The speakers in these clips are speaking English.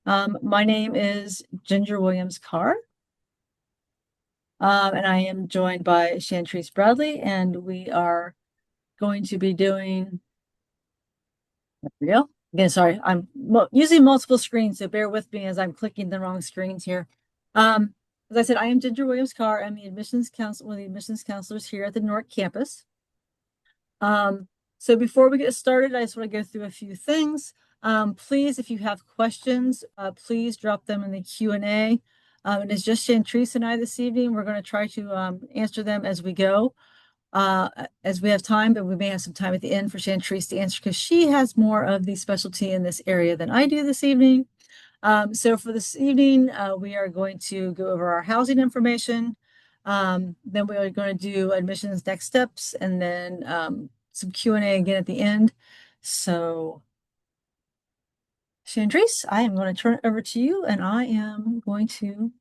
My name is Ginger Williams Carr, and I am joined by Chantrice Bradley, and we are going to be doing. There we go. Again, sorry, I'm using multiple screens, so bear with me as I'm clicking the wrong screens here. As I said, I am Ginger Williams Carr. I'm the admissions counsel, one of the admissions counselors here at the Newark campus. So before we get started, I just want to go through a few things. Please, if you have questions, please drop them in the Q&A. And it's just Chantrice and I this evening. We're going to try to answer them as we go, as we have time, but we may have some time at the end for Chantrice to answer because she has more of the specialty in this area than I do this evening. So for this evening, we are going to go over our housing information. Then we are going to do admissions next steps and then some Q&A again at the end. So Chantrice, I am going to turn it over to you and I am going to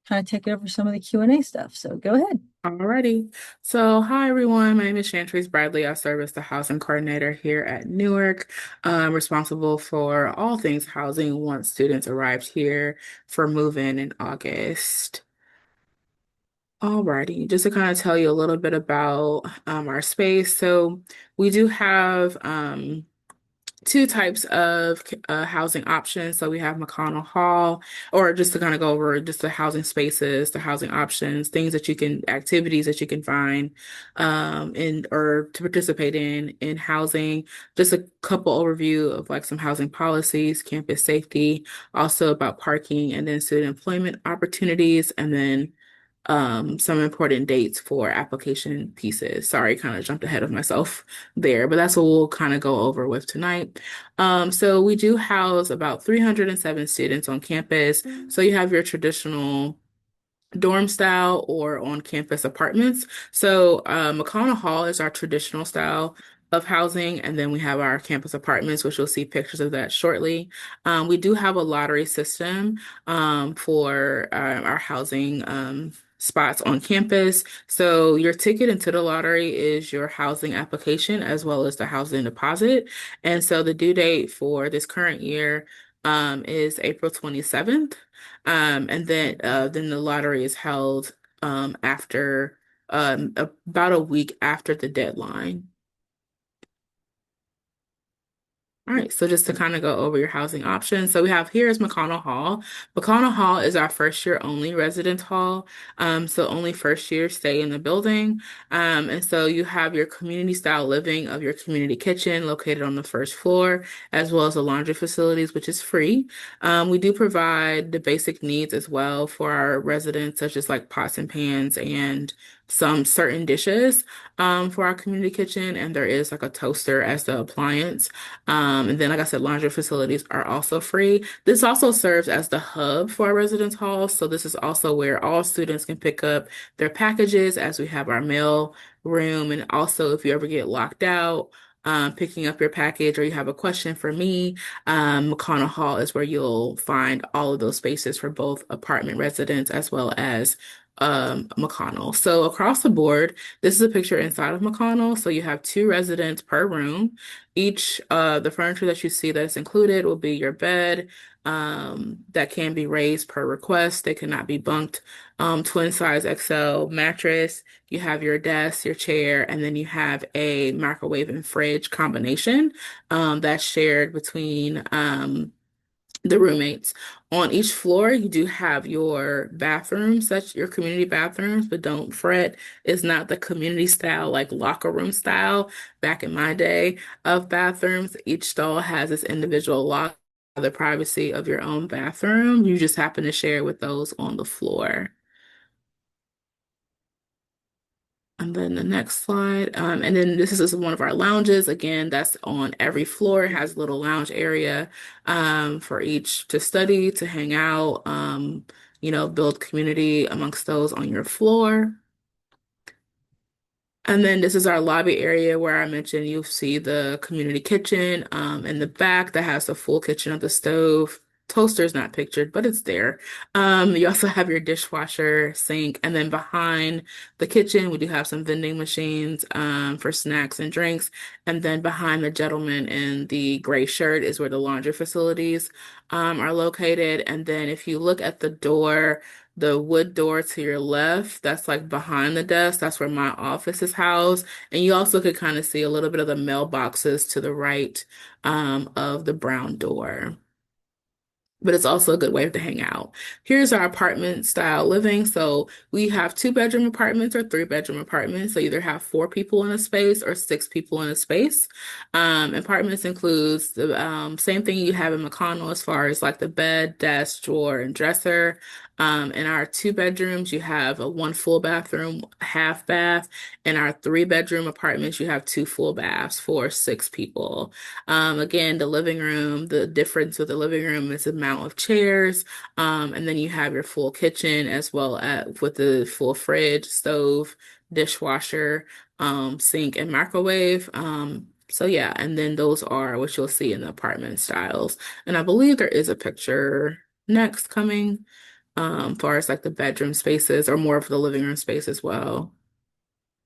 kind of take over some of the Q&A stuff. So go ahead. Alrighty. So, hi everyone. My name is Chantrice Bradley. I serve as the housing coordinator here at Newark. I'm responsible for all things housing once students arrived here for move-in in August. Alrighty, just to kind of tell you a little bit about our space. So, we do have two types of housing options. So we have McConnell Hall, or just to kind of go over just the housing spaces, the housing options, things that you can, activities that you can find in or to participate in housing. Just a couple overview of like some housing policies, campus safety, also about parking, and then student employment opportunities, and then some important dates for application pieces. Sorry, kind of jumped ahead of myself there, but that's what we'll kind of go over with tonight. So we do house about 307 students on campus. So you have your traditional dorm style or on-campus apartments. So McConnell Hall is our traditional style of housing, and then we have our campus apartments, which you'll see pictures of that shortly. We do have a lottery system for our housing spots on campus. So your ticket into the lottery is your housing application as well as the housing deposit. And so the due date for this current year is April 27th. And then the lottery is held after about a week after the deadline. All right, so just to kind of go over your housing options. So we have here is McConnell Hall. McConnell Hall is our first year only residence hall. So only first year stay in the building. And so you have your community style living of your community kitchen located on the first floor, as well as the laundry facilities, which is free. We do provide the basic needs as well for our residents, such as like pots and pans and some certain dishes for our community kitchen. And there is like a toaster as the appliance. And then, like I said, laundry facilities are also free. This also serves as the hub for our residence hall. So this is also where all students can pick up their packages as we have our mail room. And also if you ever get locked out, picking up your package or you have a question for me, McConnell Hall is where you'll find all of those spaces for both apartment residents as well as McConnell. So across the board, this is a picture inside of McConnell. So you have two residents per room. Each the furniture that you see that's included will be your bed that can be raised per request. They cannot be bunked. Twin size XL mattress. You have your desk, your chair, and then you have a microwave and fridge combination that's shared between the roommates. On each floor, you do have your bathrooms, such your community bathrooms, but don't fret, it's not the community style, like locker room style back in my day of bathrooms. Each stall has its individual lock, the privacy of your own bathroom. You just happen to share with those on the floor. And then the next slide. And then this is one of our lounges. Again, that's on every floor. It has a little lounge area for each to study, to hang out, build community amongst those on your floor. And then this is our lobby area where I mentioned you'll see the community kitchen in the back that has the full kitchen of the stove. toaster's not pictured, but it's there. You also have your dishwasher, sink, and then behind the kitchen, we do have some vending machines for snacks and drinks. And then behind the gentleman in the gray shirt is where the laundry facilities are located. And then if you look at the door, the wood door to your left, that's like behind the desk. That's where my office is housed. And you also could kind of see a little bit of the mailboxes to the right of the brown door, but it's also a good way to hang out. Here's our apartment style living. So we have two-bedroom apartments or three-bedroom apartments. So either have four people in a space or six people in a space. Apartments includes the same thing you have in McConnell as far as like the bed, desk, drawer, and dresser. In our two bedrooms, you have a one full bathroom, half bath. In our three-bedroom apartments, you have two full baths for six people. Again, the living room, the difference with the living room is the amount of chairs. And then you have your full kitchen as well as with the full fridge, stove, dishwasher, sink, and microwave. So yeah, and then those are what you'll see in the apartment styles. And I believe there is a picture next coming, far as like the bedroom spaces or more of the living room space as well.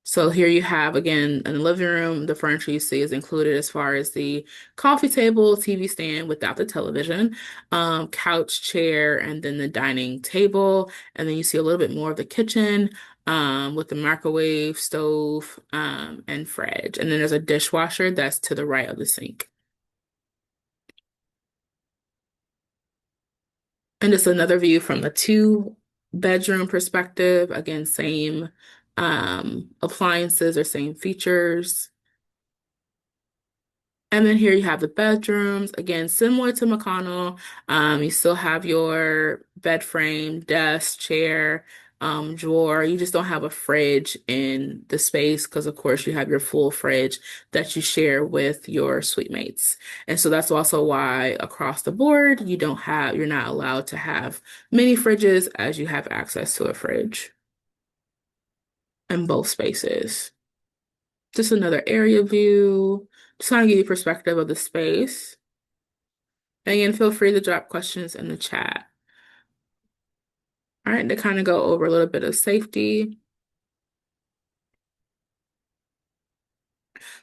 So here you have again in the living room, the furniture you see is included as far as the coffee table, TV stand without the television, couch, chair, and then the dining table. And then you see a little bit more of the kitchen, with the microwave, stove, and fridge. And then there's a dishwasher that's to the right of the sink. And just another view from the two-bedroom perspective. Again, same appliances or same features. And then here you have the bedrooms. Again, similar to McConnell. You still have your bed frame, desk, chair, drawer. You just don't have a fridge in the space because, of course, you have your full fridge that you share with your suite mates. And so that's also why across the board, you're not allowed to have many fridges as you have access to a fridge in both spaces. Just another area view. Just kind of give you perspective of the space. And again, feel free to drop questions in the chat. All right, to kind of go over a little bit of safety.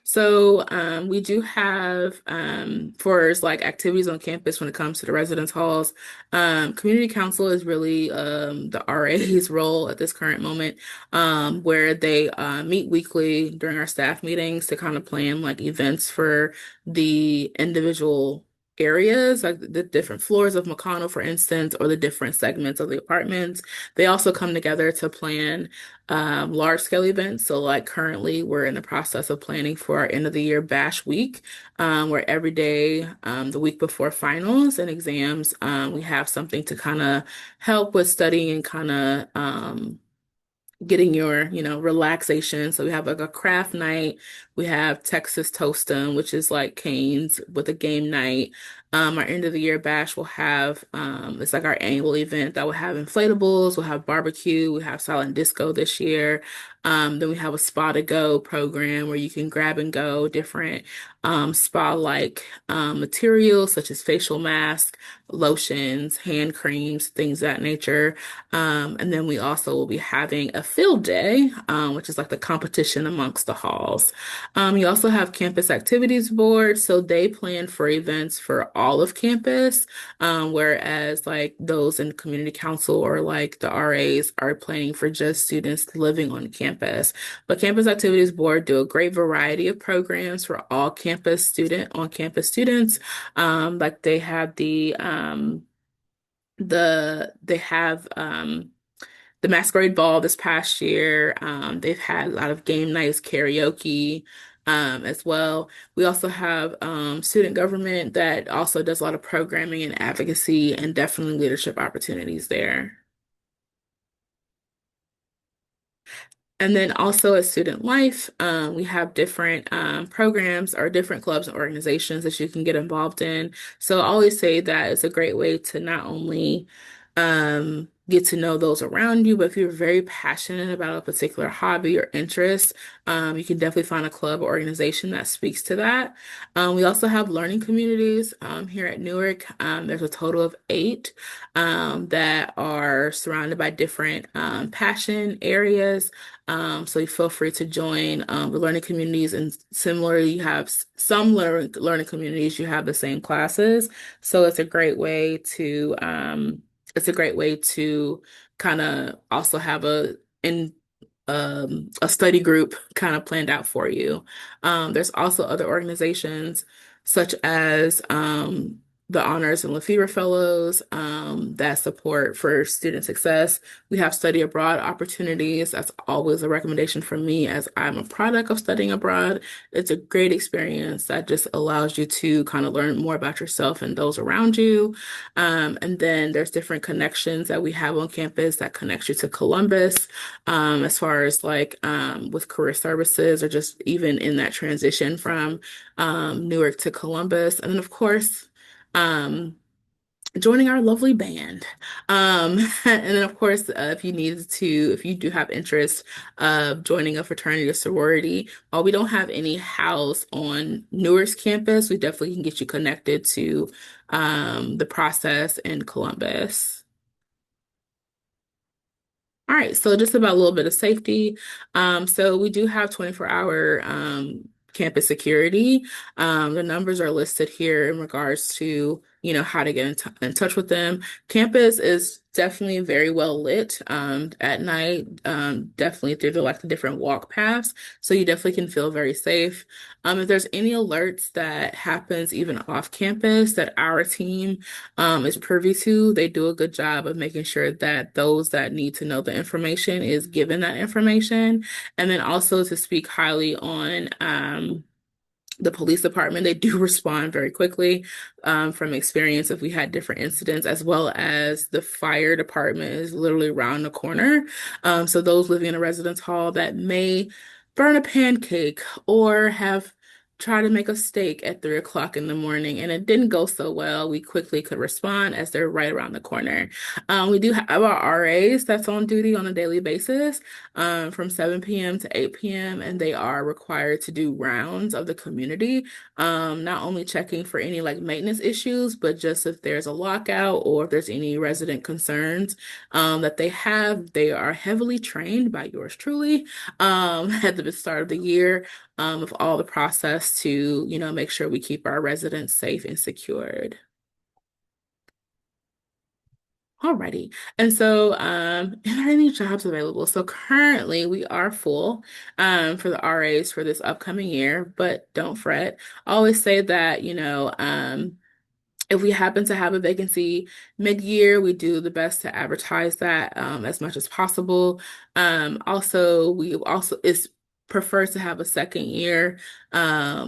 So we do have for like activities on campus when it comes to the residence halls. Community council is really the RA's role at this current moment, where they meet weekly during our staff meetings to kind of plan like events for the individual areas, like the different floors of McConnell, for instance, or the different segments of the apartments. They also come together to plan large scale events. So like currently we're in the process of planning for our end of the year bash week, where every day, the week before finals and exams, we have something to kind of help with studying and kind of getting your, relaxation. So we have like a craft night. We have Texas Toastum, which is like Cane's with a game night. Our end of the year bash will have, it's like our annual event that will have inflatables, we'll have barbecue, we have silent disco this year. Then we have a spa to go program where you can grab and go different spa-like materials such as facial masks, lotions, hand creams, things of that nature. And then we also will be having a field day, which is like the competition amongst the halls. You also have campus activities board, so they plan for events for all of campus, whereas like those in community council or like the RAs are planning for just students living on campus. But campus activities board do a great variety of programs for all on-campus students. Like they have the masquerade ball this past year. They've had a lot of game nights, karaoke, as well. We also have student government that also does a lot of programming and advocacy and definitely leadership opportunities there. And then also at Student Life, we have different programs or different clubs and organizations that you can get involved in. So I always say that it's a great way to not only get to know those around you. But if you're very passionate about a particular hobby or interest, you can definitely find a club or organization that speaks to that. We also have learning communities here at Newark. There's a total of 8 that are surrounded by different passion areas. So you feel free to join the learning communities, and similarly, you have some learning communities, you have the same classes. So it's a great way to kind of also have a study group kind of planned out for you. There's also other organizations such as the Honors and Lefevre Fellows that support for student success. We have study abroad opportunities. That's always a recommendation for me as I'm a product of studying abroad. It's a great experience that just allows you to kind of learn more about yourself and those around you. And then there's different connections that we have on campus that connects you to Columbus, as far as like with career services or just even in that transition from Newark to Columbus. And then, of course, um, joining our lovely band. And then, of course, if you do have interest of joining a fraternity or sorority, while we don't have any house on Newark's campus, we definitely can get you connected to the process in Columbus. All right, so just about a little bit of safety. So we do have 24-hour campus security. The numbers are listed here in regards to, how to get in touch with them. Campus is definitely very well lit at night, definitely through the different walk paths. So you definitely can feel very safe. If there's any alerts that happens even off campus that our team is privy to, they do a good job of making sure that those that need to know the information is given that information. And then also to speak highly on the police department, they do respond very quickly from experience if we had different incidents, as well as the fire department is literally around the corner. So those living in a residence hall that may burn a pancake or have tried to make a steak at 3 o'clock in the morning and it didn't go so well, we quickly could respond as they're right around the corner. We do have our RAs that's on duty on a daily basis from 7 p.m. to 8 p.m. and they are required to do rounds of the community, not only checking for any like maintenance issues, but just if there's a lockout or if there's any resident concerns that they have. They are heavily trained by yours truly at the start of the year of all the process to, make sure we keep our residents safe and secured. Alrighty. And so, are there any jobs available? So currently we are full for the RAs for this upcoming year, but don't fret. I always say that, if we happen to have a vacancy mid-year, we do the best to advertise that as much as possible. It's preferred to have a second year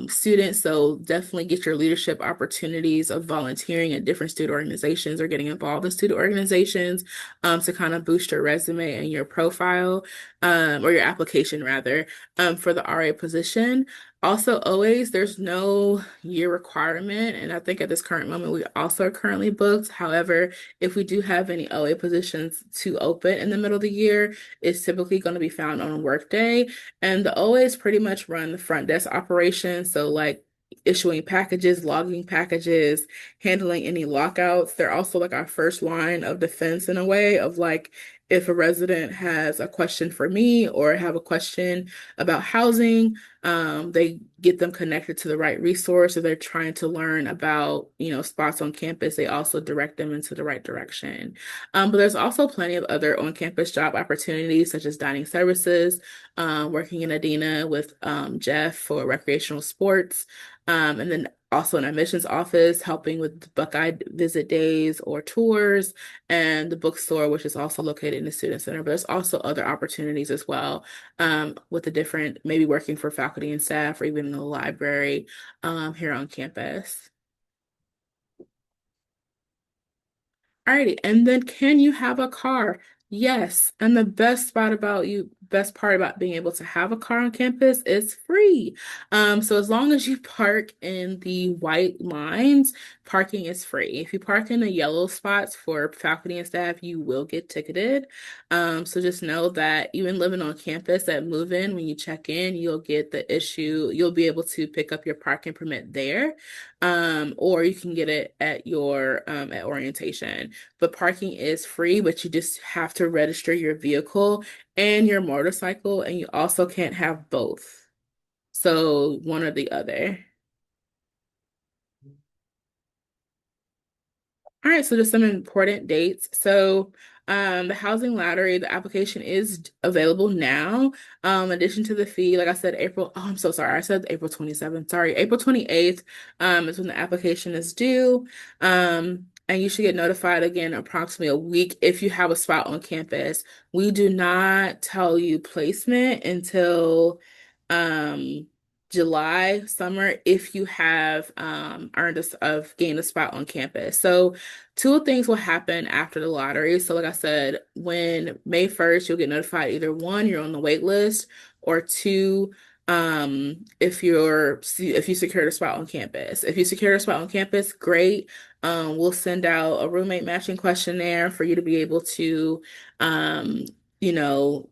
student, so definitely get your leadership opportunities of volunteering at different student organizations or getting involved in student organizations to kind of boost your resume and your profile or your application rather for the RA position. Also, always, there's no year requirement, and I think at this current moment, we also are currently booked. However, if we do have any OA positions to open in the middle of the year, it's typically going to be found on a work day, and the OAs pretty much run the front desk operation, so like issuing packages, logging packages, handling any lockouts. They're also like our first line of defense in a way of like, if a resident has a question for me or have a question about housing, they get them connected to the right resource. If they're trying to learn about, spots on campus, they also direct them into the right direction. But there's also plenty of other on-campus job opportunities, such as dining services, working in Adina with Jeff for recreational sports, and then also an admissions office, helping with Buckeye visit days or tours, and the bookstore, which is also located in the student center. But there's also other opportunities as well with the different, maybe working for faculty and staff or even in the library here on campus. Alrighty, and then can you have a car? Yes, and the best part about being able to have a car on campus is free. So as long as you park in the white lines, parking is free. If you park in the yellow spots for faculty and staff, you will get ticketed. So just know that even living on campus at move-in, when you check in, you'll be able to pick up your parking permit there. Or you can get it at your at orientation. But parking is free, but you just have to register your vehicle and your motorcycle, and you also can't have both. So one or the other. All right, so just some important dates. So, the housing lottery, the application is available now. In addition to the fee, like I said, I'm so sorry. I said April 27th. Sorry, April 28th, is when the application is due. And you should get notified again approximately a week if you have a spot on campus. We do not tell you placement until, um, July, summer, if you have gained a spot on campus. So two things will happen after the lottery. So like I said, when May 1st, you'll get notified either one, you're on the wait list, or two, if you secured a spot on campus. If you secured a spot on campus, great. We'll send out a roommate matching questionnaire for you to be able to um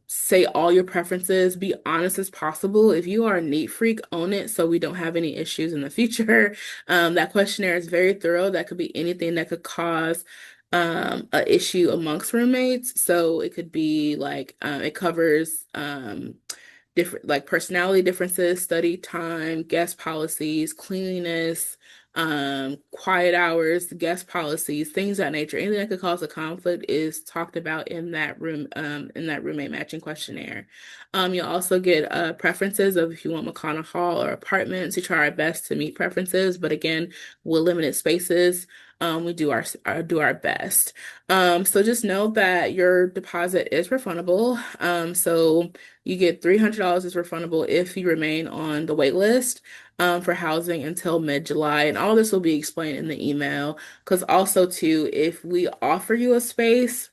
say all your preferences, be honest as possible. If you are a neat freak, own it so we don't have any issues in the future. That questionnaire is very thorough. That could be anything that could cause a issue amongst roommates. So it could be like it covers different like personality differences, study time, guest policies, cleanliness, quiet hours, guest policies, things of that nature. Anything that could cause a conflict is talked about in that roommate matching questionnaire. You'll also get preferences of if you want McConnell Hall or apartments. We try our best to meet preferences, but again, with limited spaces, we do our best. So just know that your deposit is refundable. So you get $300 is refundable if you remain on the wait list for housing until mid-July. And all this will be explained in the email. Because also, too, if we offer you a space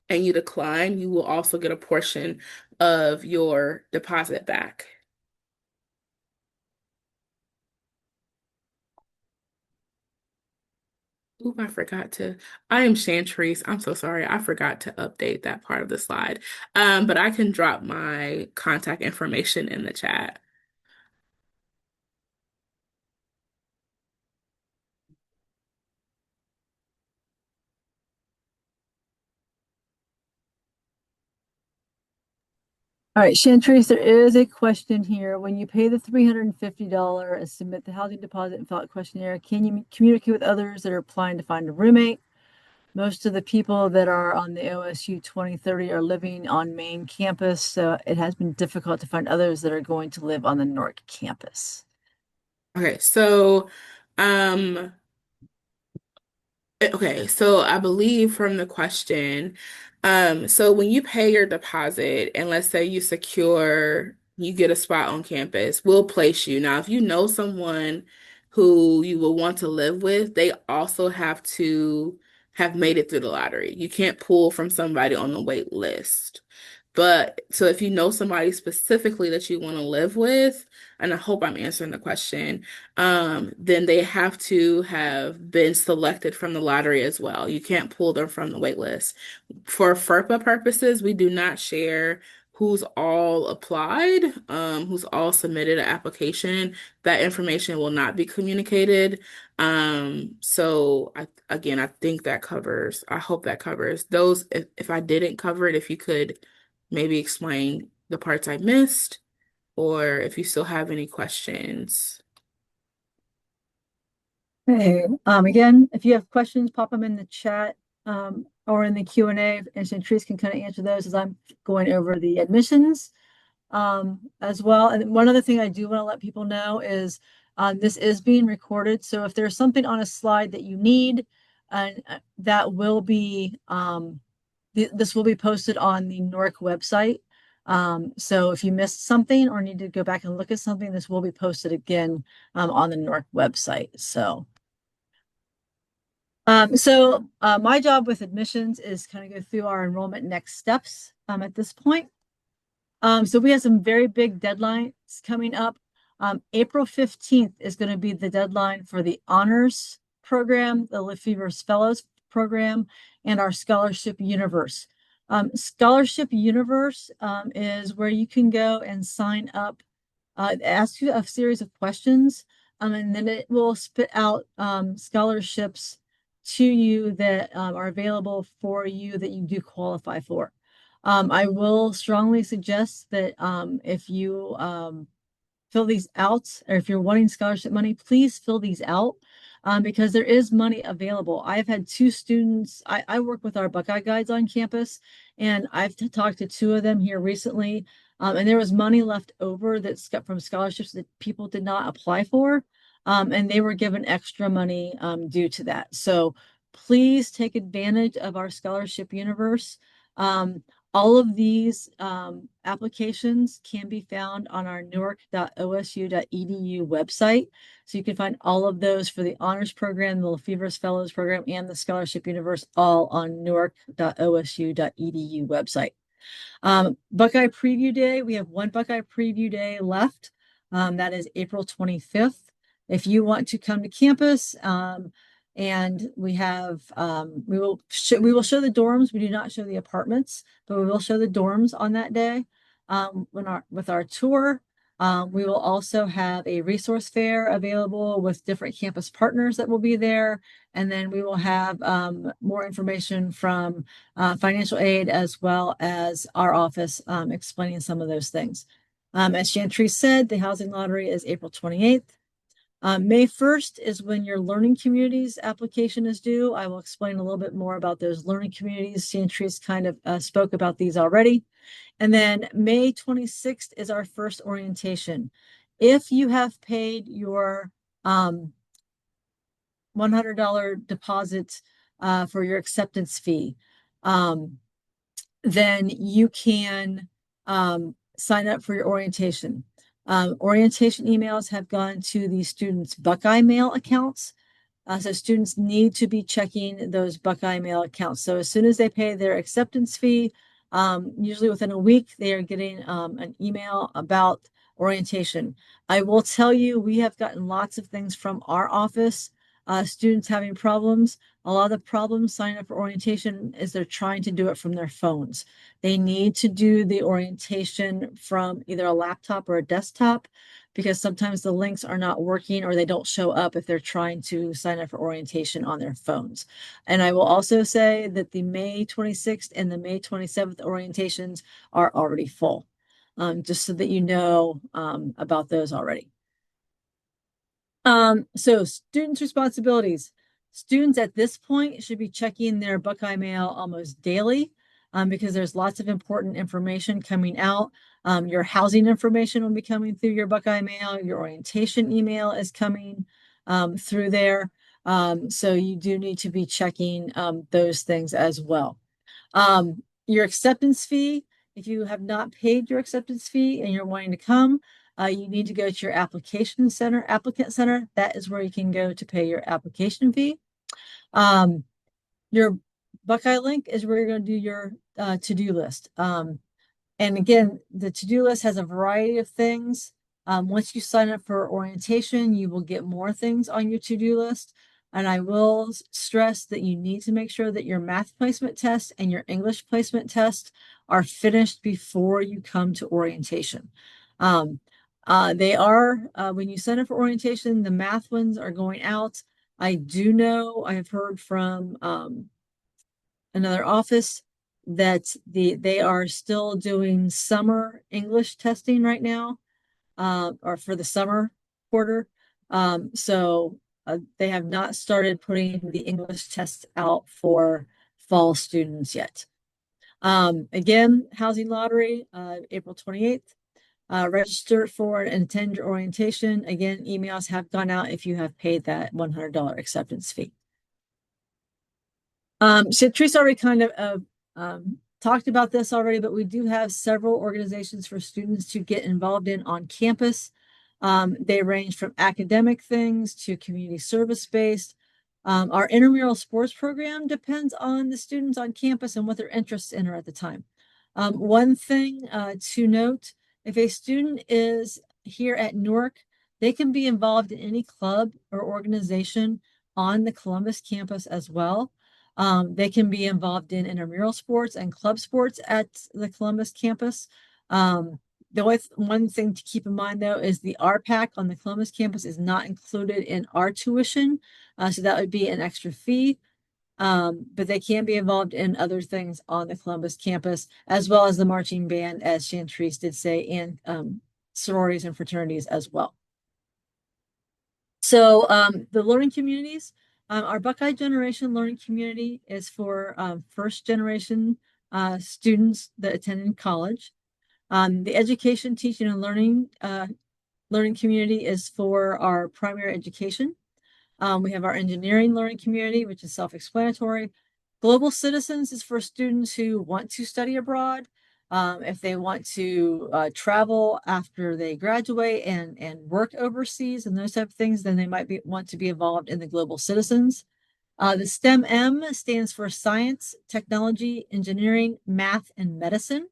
and you decline, you will also get a portion of your deposit back. Oop, I am Shantrice. I'm so sorry. I forgot to update that part of the slide. But I can drop my contact information in the chat. All right, Chantrice, there is a question here. When you pay the $350 and submit the housing deposit and fill out questionnaire, can you communicate with others that are applying to find a roommate? Most of the people that are on the OSU 2030 are living on main campus, so it has been difficult to find others that are going to live on the Newark campus. Okay, um, so I believe from the question, so when you pay your deposit and let's say you get a spot on campus, we'll place you. Now, if you know someone who you will want to live with, they also have to have made it through the lottery. You can't pull from somebody on the wait list. But so if you know somebody specifically that you want to live with, and I hope I'm answering the question, then they have to have been selected from the lottery as well. You can't pull them from the wait list. For FERPA purposes, we do not share who's all applied, who's all submitted an application. That information will not be communicated. Again, I think I hope that covers those. If I didn't cover it, if you could maybe explain the parts I missed, or if you still have any questions. Hey, again, if you have questions, pop them in the chat or in the Q&A, and Chantrice can kind of answer those as I'm going over the admissions as well. And one other thing I do want to let people know is this is being recorded. So if there's something on a slide that you need, and that will be this will be posted on the Newark website. So if you missed something or need to go back and look at something, this will be posted again on the Newark website. So My job with admissions is kind of go through our enrollment next steps at this point. So we have some very big deadlines coming up. April 15th is going to be the deadline for the honors program, the Lefevre Fellows program, and our Scholarship Universe. Scholarship Universe is where you can go and sign up, ask you a series of questions, and then it will spit out scholarships to you that are available for you that you do qualify for. I will strongly suggest that if you fill these out, or if you're wanting scholarship money, please fill these out because there is money available. I've had two students, I work with our Buckeye Guides on campus, and I've talked to two of them here recently, and there was money left over that's got from scholarships that people did not apply for, and they were given extra money due to that. So please take advantage of our scholarship universe. All of these applications can be found on our newark.osu.edu website. So you can find all of those for the honors program, the Lefevre Fellows program, and the Scholarship Universe all on newark.osu.edu website. Buckeye Preview Day, we have one Buckeye Preview Day left. That is April 25th. If you want to come to campus, and we have we will show the dorms. We do not show the apartments, but we will show the dorms on that day. With our tour, we will also have a resource fair available with different campus partners that will be there, and then we will have more information from financial aid as well as our office explaining some of those things. As Chantry said, the housing lottery is April 28th. May 1st is when your learning communities application is due. I will explain a little bit more about those learning communities. Chantry's kind of spoke about these already. And then May 26th is our first orientation. If you have paid your $100 deposit for your acceptance fee, then you can sign up for your orientation. Orientation emails have gone to the students' Buckeye Mail accounts. So students need to be checking those Buckeye Mail accounts. So as soon as they pay their acceptance fee, usually within a week, they are getting an email about orientation. I will tell you, we have gotten lots of things from our office, students having problems. A lot of the problems signing up for orientation is they're trying to do it from their phones. They need to do the orientation from either a laptop or a desktop because sometimes the links are not working or they don't show up if they're trying to sign up for orientation on their phones. And I will also say that the May 26th and the May 27th orientations are already full, just so that you know about those already. So students' responsibilities. Students at this point should be checking their Buckeye Mail almost daily because there's lots of important information coming out. Your housing information will be coming through your Buckeye Mail. Your orientation email is coming through there. So you do need to be checking those things as well. Your acceptance fee, if you have not paid your acceptance fee and you're wanting to come, you need to go to your applicant center. That is where you can go to pay your application fee. Your Buckeye link is where you're going to do your to-do list. And again, the to-do list has a variety of things. Once you sign up for orientation, you will get more things on your to-do list. And I will stress that you need to make sure that your math placement test and your English placement test are finished before you come to orientation. They are, when you sign up for orientation, the math ones are going out. I do know, I have heard from another office that they are still doing summer English testing right now, or for the summer quarter. So they have not started putting the English tests out for fall students yet. Again, housing lottery, April 28th. Register for and attend your orientation. Again, emails have gone out if you have paid that $100 acceptance fee. So Teresa already kind of talked about this already, but we do have several organizations for students to get involved in on campus. They range from academic things to community service based. Our intramural sports program depends on the students on campus and what their interests in are at the time. One thing to note, if a student is here at Newark, they can be involved in any club or organization on the Columbus campus as well. They can be involved in intramural sports and club sports at the Columbus campus. The only one thing to keep in mind, though, is the RPAC on the Columbus campus is not included in our tuition. So that would be an extra fee. But they can be involved in other things on the Columbus campus, as well as the marching band, as Chantrice did say, and sororities and fraternities as well. So the learning communities, our Buckeye Generation Learning Community is for first generation students that attend college. The Education, Teaching, and Learning Community is for our primary education. We have our engineering learning community, which is self-explanatory. Global Citizens is for students who want to study abroad. If they want to travel after they graduate and work overseas and those type of things, then they might want to be involved in the Global Citizens. The STEM M stands for Science, Technology, Engineering, Math, and Medicine.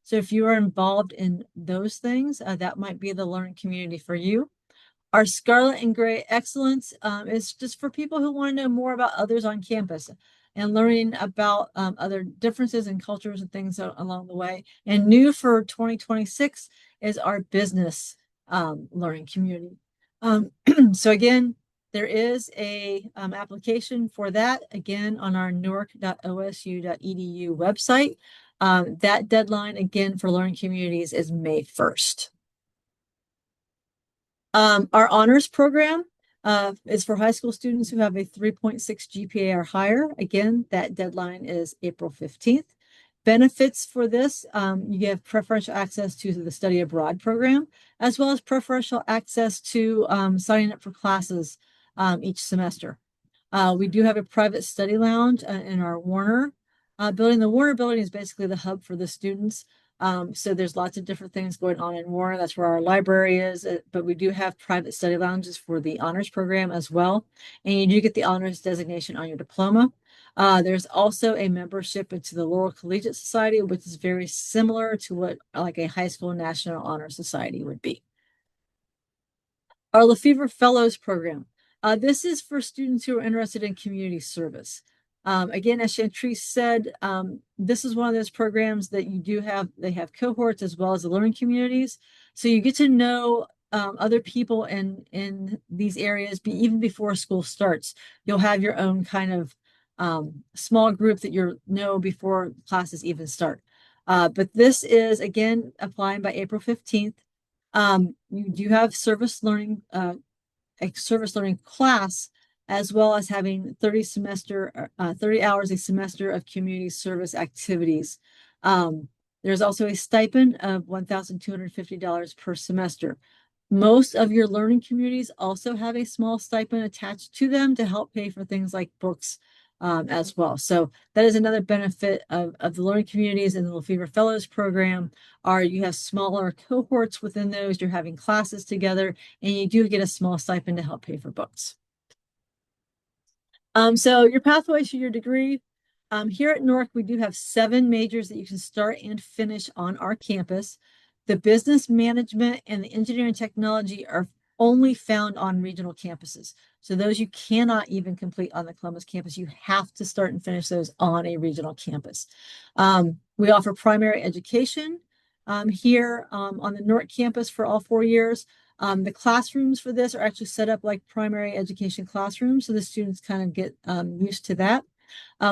So if you are involved in those things, that might be the learning community for you. Our Scarlet and Gray Excellence is just for people who want to know more about others on campus and learning about other differences and cultures and things along the way. And new for 2026 is our Business learning community. So again, there is a application for that, again, on our newark.osu.edu website. That deadline, again, for learning communities is May 1st. Our honors program is for high school students who have a 3.6 GPA or higher. Again, that deadline is April 15th. Benefits for this, you have preferential access to the study abroad program, as well as preferential access to signing up for classes each semester. We do have a private study lounge in our Warner building. The Warner building is basically the hub for the students. So there's lots of different things going on in Warner. That's where our library is, but we do have private study lounges for the honors program as well. And you do get the honors designation on your diploma. There's also a membership into the Laurel Collegiate Society, which is very similar to what like a high school national honor society would be. Our Lefevre Fellows program. This is for students who are interested in community service. Again, as Chantrice said, this is one of those programs that you do have, they have cohorts as well as the learning communities. So you get to know other people in these areas even before school starts. You'll have your own kind of small group that you know before classes even start. But this is, again, applying by April 15th. You do have service learning, a service learning class, as well as having 30 hours a semester of community service activities. There's also a stipend of $1,250 per semester. Most of your learning communities also have a small stipend attached to them to help pay for things like books as well. So that is another benefit of the learning communities and the Lefevre Fellows program you have smaller cohorts within those, you're having classes together, and you do get a small stipend to help pay for books. So your pathway to your degree, here at Newark, we do have 7 majors that you can start and finish on our campus. The business management and the engineering technology are only found on regional campuses. So those you cannot even complete on the Columbus campus. You have to start and finish those on a regional campus. We offer primary education here on the Newark campus for all 4 years. The classrooms for this are actually set up like primary education classrooms, so the students kind of get used to that.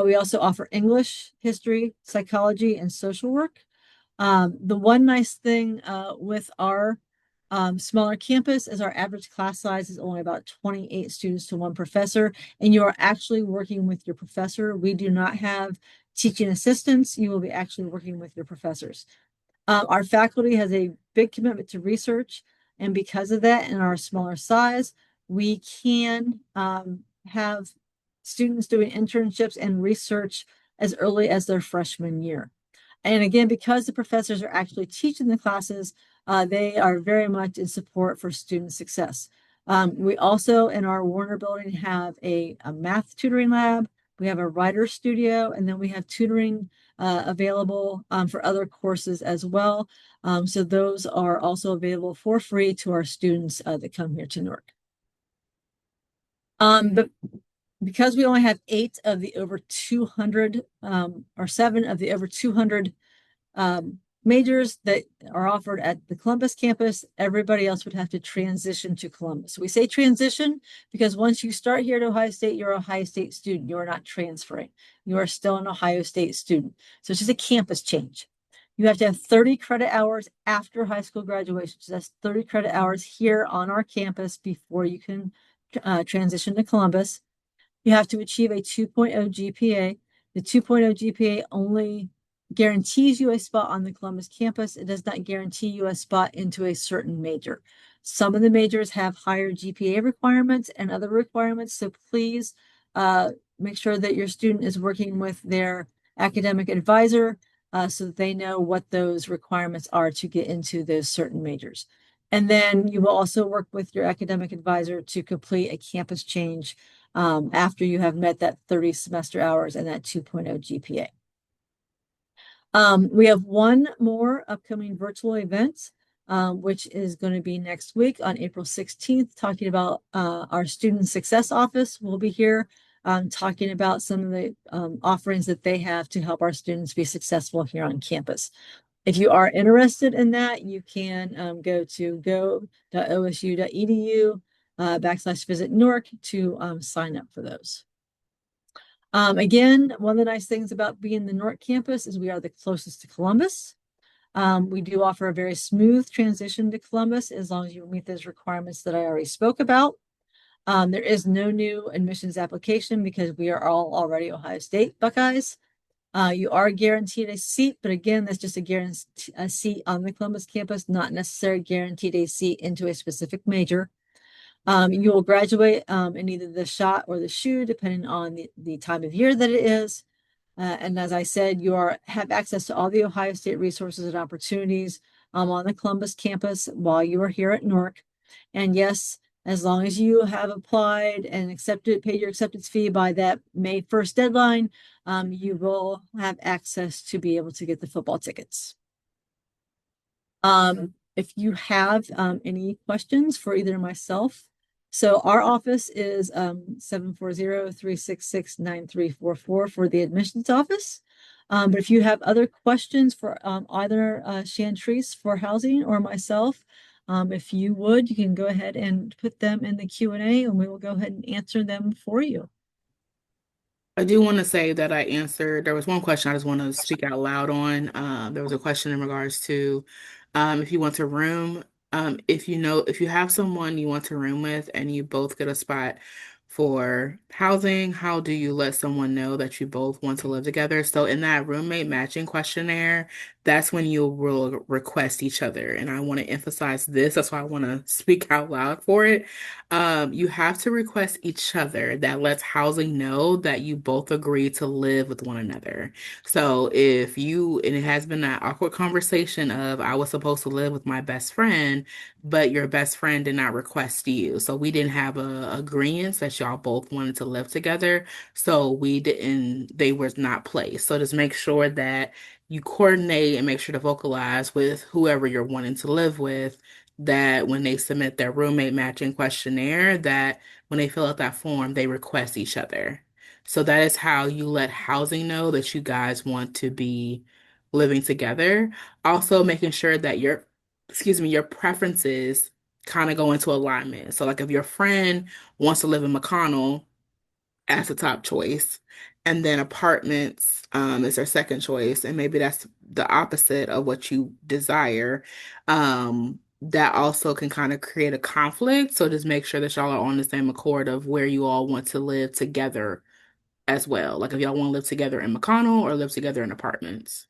We also offer English, history, psychology, and social work. The one nice thing with our smaller campus is our average class size is only about 28 students to 1 professor, and you are actually working with your professor. We do not have teaching assistants. You will be actually working with your professors. Our faculty has a big commitment to research, and because of that and our smaller size, we can have students doing internships and research as early as their freshman year. And again, because the professors are actually teaching the classes, they are very much in support for student success. We also in our Warner building have a math tutoring lab. We have a writer studio, and then we have tutoring available for other courses as well. So those are also available for free to our students that come here to Newark. But because we only have 8 of the over 200 or 7 of the over 200 majors that are offered at the Columbus campus, everybody else would have to transition to Columbus. We say transition because once you start here at Ohio State, you're a Ohio State student. You are not transferring. You are still an Ohio State student. So it's just a campus change. You have to have 30 credit hours after high school graduation. So that's 30 credit hours here on our campus before you can transition to Columbus. You have to achieve a 2.0 GPA. The 2.0 GPA only guarantees you a spot on the Columbus campus. It does not guarantee you a spot into a certain major. Some of the majors have higher GPA requirements and other requirements. So please make sure that your student is working with their academic advisor so that they know what those requirements are to get into those certain majors. And then you will also work with your academic advisor to complete a campus change after you have met that 30 semester hours and that 2.0 GPA. We have one more upcoming virtual event, which is going to be next week on April 16th, talking about our Student Success Office. We'll be here talking about some of the offerings that they have to help our students be successful here on campus. If you are interested in that, you can go to go.osu.edu /visit Newark to sign up for those. Again, one of the nice things about being the Newark campus is we are the closest to Columbus. We do offer a very smooth transition to Columbus as long as you meet those requirements that I already spoke about. There is no new admissions application because we are all already Ohio State Buckeyes. You are guaranteed a seat, but again, that's just a seat on the Columbus campus, not necessarily guaranteed a seat into a specific major. You will graduate in either the shot or the shoe, depending on the time of year that it is. And as I said, you have access to all the Ohio State resources and opportunities on the Columbus campus while you are here at Newark. And yes, as long as you have applied and paid your acceptance fee by that May 1st deadline, you will have access to be able to get the football tickets. If you have any questions for either myself, so our office is 740-366-9344 for the admissions office. But if you have other questions for either Chantrice for housing or myself, if you would, you can go ahead and put them in the Q&A and we will go ahead and answer them for you. I do want to say that I answered, there was one question I just want to speak out loud on. There was a question in regards to if you want to room, if you have someone you want to room with and you both get a spot for housing, how do you let someone know that you both want to live together? So in that roommate matching questionnaire, that's when you will request each other. And I want to emphasize this. That's why I want to speak out loud for it. You have to request each other. That lets housing know that you both agree to live with one another. So and it has been that awkward conversation of I was supposed to live with my best friend, but your best friend did not request you. So we didn't have a agreement that y'all both wanted to live together. So they was not placed. So just make sure that you coordinate and make sure to vocalize with whoever you're wanting to live with, that when they submit their roommate matching questionnaire, that when they fill out that form, they request each other. So that is how you let housing know that you guys want to be living together. Also making sure that your preferences kind of go into alignment. So like if your friend wants to live in McConnell as a top choice, and then apartments is their second choice, and maybe that's the opposite of what you desire. That also can kind of create a conflict. So just make sure that y'all are on the same accord of where you all want to live together as well. Like if y'all want to live together in McConnell or live together in apartments.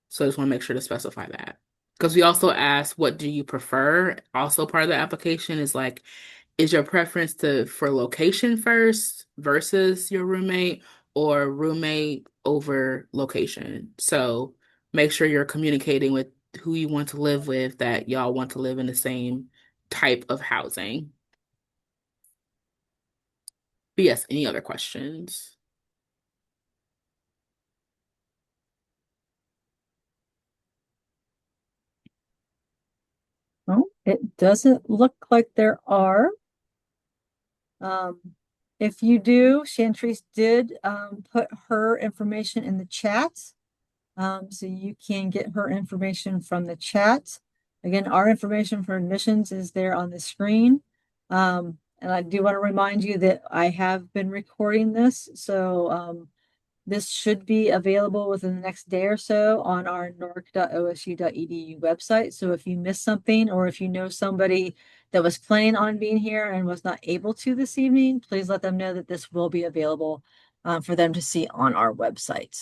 So I just want to make sure to specify that. Because we also ask, what do you prefer? Also part of the application is like, is your preference for location first versus your roommate, or roommate over location? So make sure you're communicating with who you want to live with, that y'all want to live in the same type of housing. But yes, any other questions? Oh, it doesn't look like there are. Um, if you do, Chantrice did put her information in the chat. So you can get her information from the chat. Again, our information for admissions is there on the screen. And I do want to remind you that I have been recording this. So this should be available within the next day or so on our newark.osu.edu website. So if you missed something or if you know somebody that was planning on being here and was not able to this evening, please let them know that this will be available for them to see on our website.